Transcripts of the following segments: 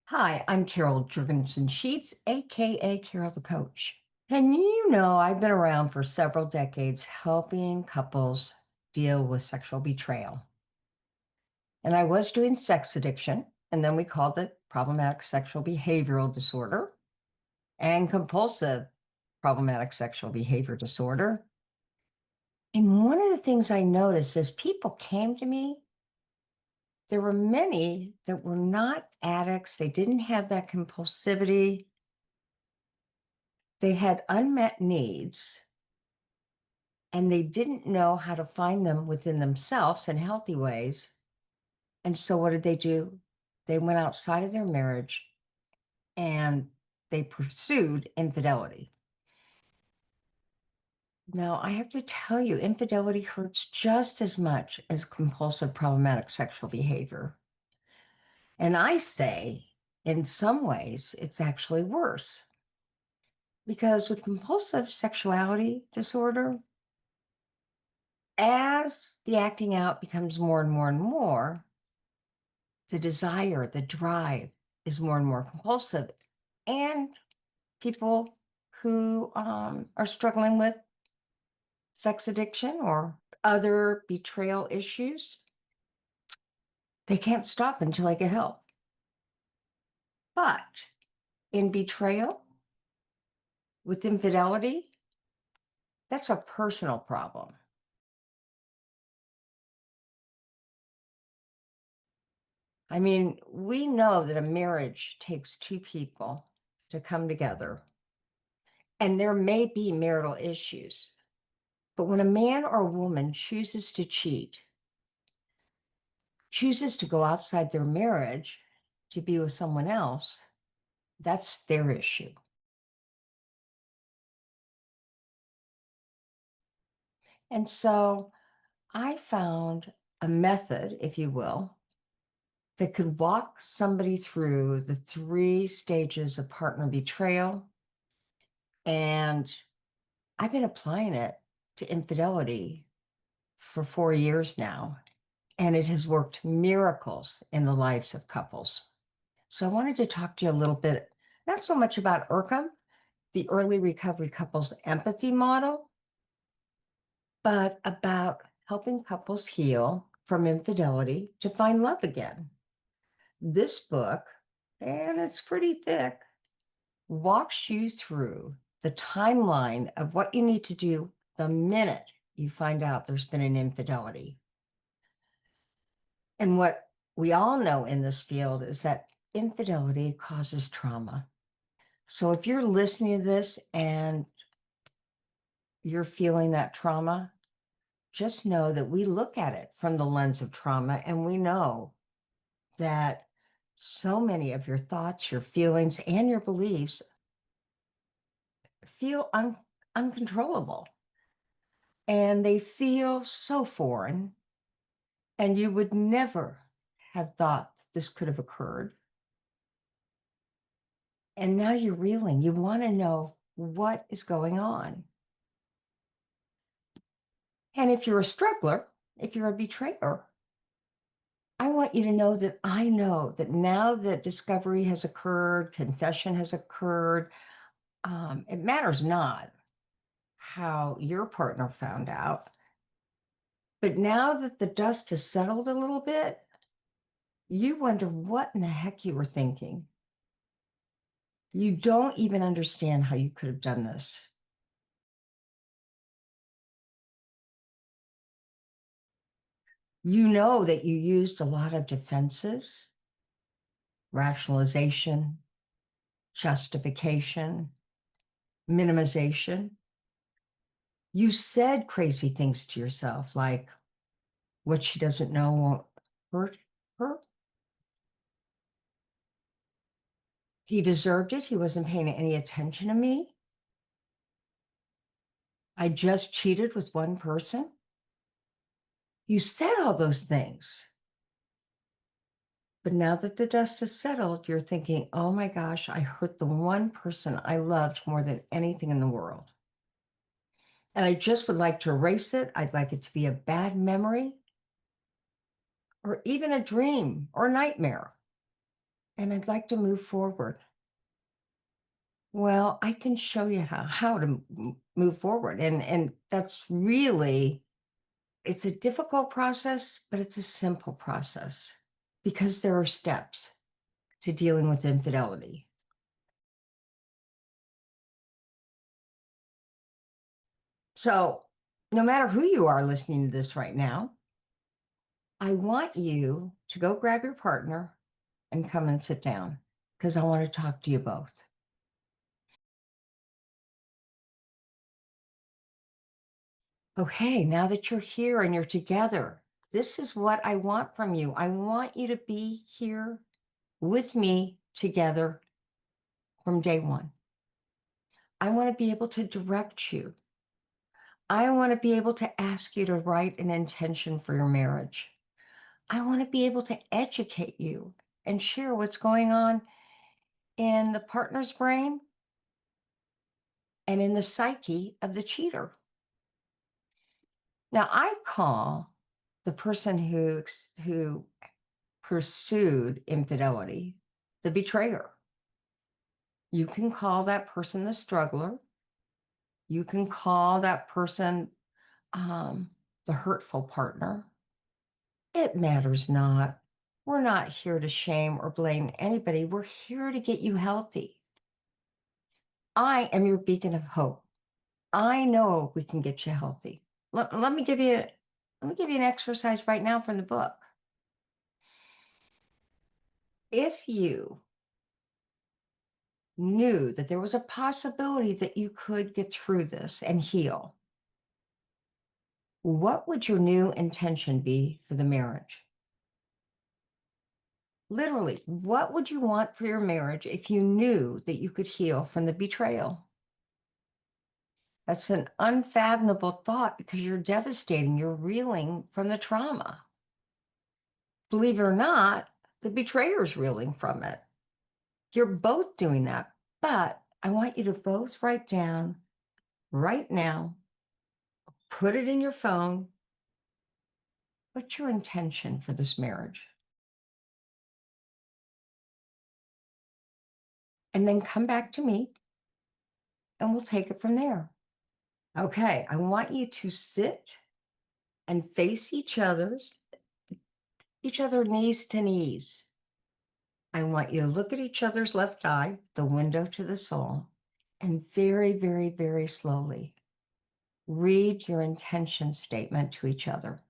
Hi, I'm Carol Jurgensen Sheets, aka Carol the Coach. And I've been around for several decades helping couples deal with sexual betrayal. And I was doing sex addiction, and then we called it problematic sexual behavioral disorder and compulsive problematic sexual behavior disorder. And one of the things I noticed as people came to me, there were many that were not addicts. They didn't have that compulsivity. They had unmet needs and they didn't know how to find them within themselves in healthy ways. And so what did they do? They went outside of their marriage and they pursued infidelity. Now, I have to tell you, infidelity hurts just as much as compulsive problematic sexual behavior. And I say, in some ways, it's actually worse because with compulsive sexuality disorder, as the acting out becomes more and more and more, the desire, the drive is more and more compulsive. And people who are struggling with sex addiction or other betrayal issues, they can't stop until they get help. But in betrayal, with infidelity, that's a personal problem. I mean, we know that a marriage takes two people to come together, and there may be marital issues. But when a man or a woman chooses to cheat, chooses to go outside their marriage to be with someone else, that's their issue. And so I found a method, if you will, that could walk somebody through the three stages of partner betrayal. And I've been applying it to infidelity for 4 years now, and it has worked miracles in the lives of couples. So I wanted to talk to you a little bit, not so much about ERCEM, the early recovery couples empathy model, but about helping couples heal from infidelity to find love again. This book, and it's pretty thick, walks you through the timeline of what you need to do the minute you find out there's been an infidelity. And what we all know in this field is that infidelity causes trauma. So if you're listening to this and you're feeling that trauma, just know that we look at it from the lens of trauma, and we know that so many of your thoughts, your feelings, and your beliefs feel uncontrollable, and they feel so foreign, and you would never have thought this could have occurred. And now you're reeling. You want to know what is going on. And if you're a struggler, if you're a betrayer, I want you to know that now that discovery has occurred, confession has occurred, it matters not how your partner found out. But now that the dust has settled a little bit, you wonder what in the heck you were thinking. You don't even understand how you could have done this. You know that you used a lot of defenses, rationalization, justification, minimization. You said crazy things to yourself, like what she doesn't know won't hurt her. He deserved it. He wasn't paying any attention to me. I just cheated with one person. You said all those things. But now that the dust has settled, you're thinking, oh my gosh, I hurt the one person I loved more than anything in the world. And I just would like to erase it. I'd like it to be a bad memory or even a dream or nightmare. and I'd like to move forward. Well, I can show you how to move forward. And that's really, it's a difficult process, but it's a simple process because there are steps to dealing with infidelity. So, no matter who you are listening to this right now, I want you to go grab your partner and come and sit down because I want to talk to you both. Okay, now that you're here and you're together, this is what I want from you. I want you to be here with me together from day one. I want to be able to direct you. I want to be able to ask you to write an intention for your marriage. I want to be able to educate you and share what's going on in the partner's brain and in the psyche of the cheater. Now, I call the person who pursued infidelity the betrayer. You can call that person the struggler. You can call that person the hurtful partner. It matters not. We're not here to shame or blame anybody. We're here to get you healthy. I am your beacon of hope. I know we can get you healthy. Let me give you an exercise right now from the book. If you knew that there was a possibility that you could get through this and heal, what would your new intention be for the marriage? Literally, what would you want for your marriage if you knew that you could heal from the betrayal? That's an unfathomable thought because you're devastating. You're reeling from the trauma. Believe it or not, the betrayer's reeling from it. You're both doing that. But I want you to both write down right now, put it in your phone. What's your intention for this marriage? And then come back to me and we'll take it from there. Okay, I want you to sit and face each other knees to knees. I want you to look at each other's left eye, the window to the soul, and very, very, very slowly read your intention statement to each other.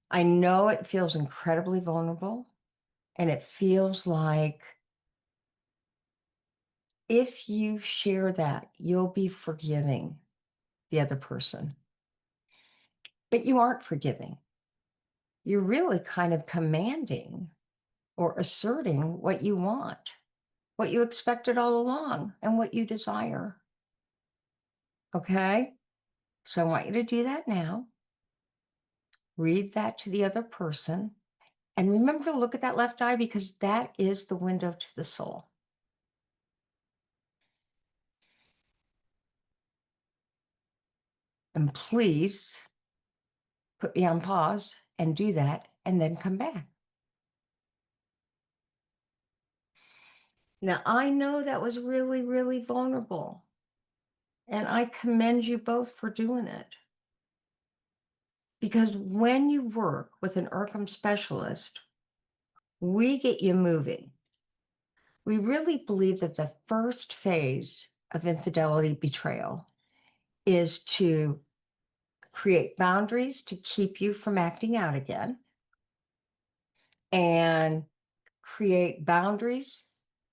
I know it feels incredibly vulnerable, and it feels like if you share that, you'll be forgiving the other person. But you aren't forgiving. You're really kind of commanding or asserting what you want, what you expected all along, and what you desire. Okay? So I want you to do that now. Read that to the other person. And remember to look at that left eye because that is the window to the soul. And please put me on pause and do that and then come back. Now, I know that was really, really vulnerable. And I commend you both for doing it. Because when you work with an ERCEM specialist, we get you moving. We really believe that the first phase of infidelity betrayal is to create boundaries to keep you from acting out again and create boundaries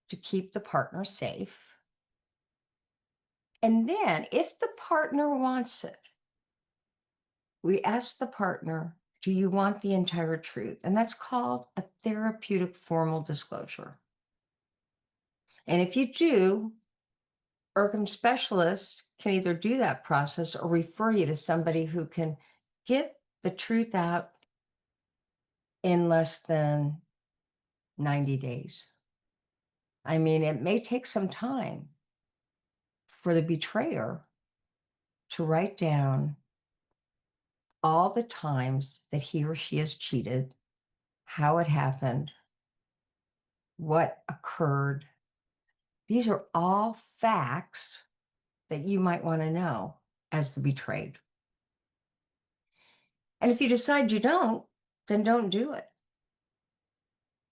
to keep the partner safe. And then if the partner wants it, we ask the partner, do you want the entire truth? And that's called a therapeutic formal disclosure. And if you do, ERCEM specialists can either do that process or refer you to somebody who can get the truth out in less than 90 days. I mean, it may take some time for the betrayer to write down all the times that he or she has cheated, how it happened, what occurred. These are all facts that you might want to know as the betrayed. And if you decide you don't, then don't do it.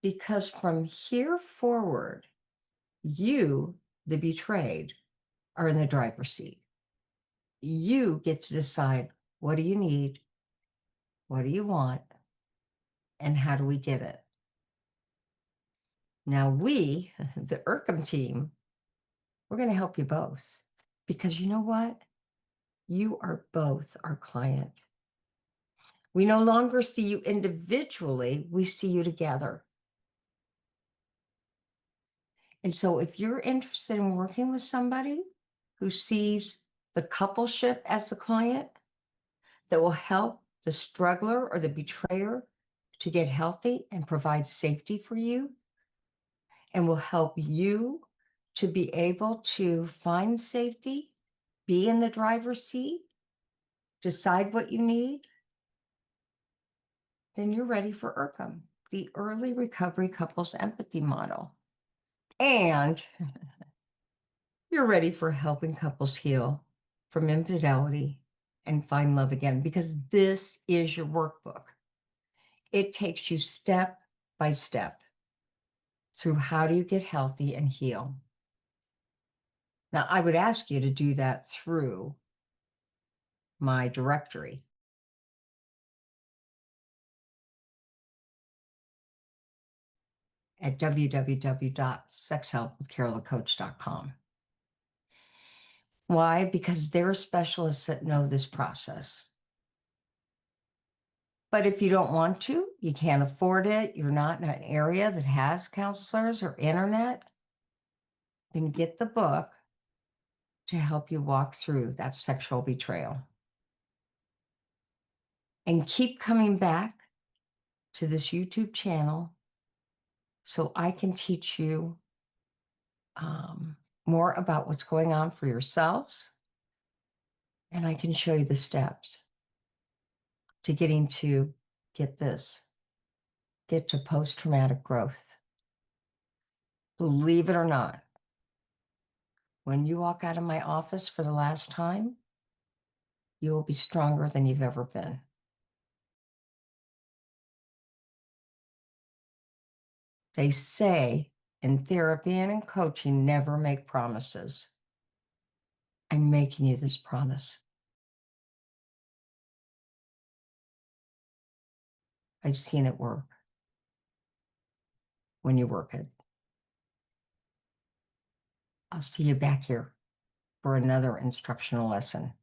Because from here forward, you, the betrayed, are in the driver's seat. You get to decide, what do you need? What do you want? And how do we get it? Now we, the ERCEM team, we're going to help you both. Because you know what? You are both our client. We no longer see you individually, we see you together. And so if you're interested in working with somebody who sees the coupleship as the client, that will help the struggler or the betrayer to get healthy and provide safety for you, and will help you to be able to find safety, be in the driver's seat, decide what you need, then you're ready for ERCEM, the Early Recovery Couples Empathy Model. And you're ready for helping couples heal from infidelity and find love again, because this is your workbook. It takes you step by step through how do you get healthy and heal. Now, I would ask you to do that through my directory at www.sexhelpwithcarolthecoach.com. Why? Because there are specialists that know this process. But if you don't want to, you can't afford it, you're not in an area that has counselors or internet, then get the book to help you walk through that sexual betrayal. And keep coming back to this YouTube channel so I can teach you more about what's going on for yourselves. And I can show you the steps to getting to, get this, get to post-traumatic growth. Believe it or not, when you walk out of my office for the last time, you will be stronger than you've ever been. They say in therapy and in coaching, never make promises. I'm making you this promise. I've seen it work when you work it. I'll see you back here for another instructional lesson.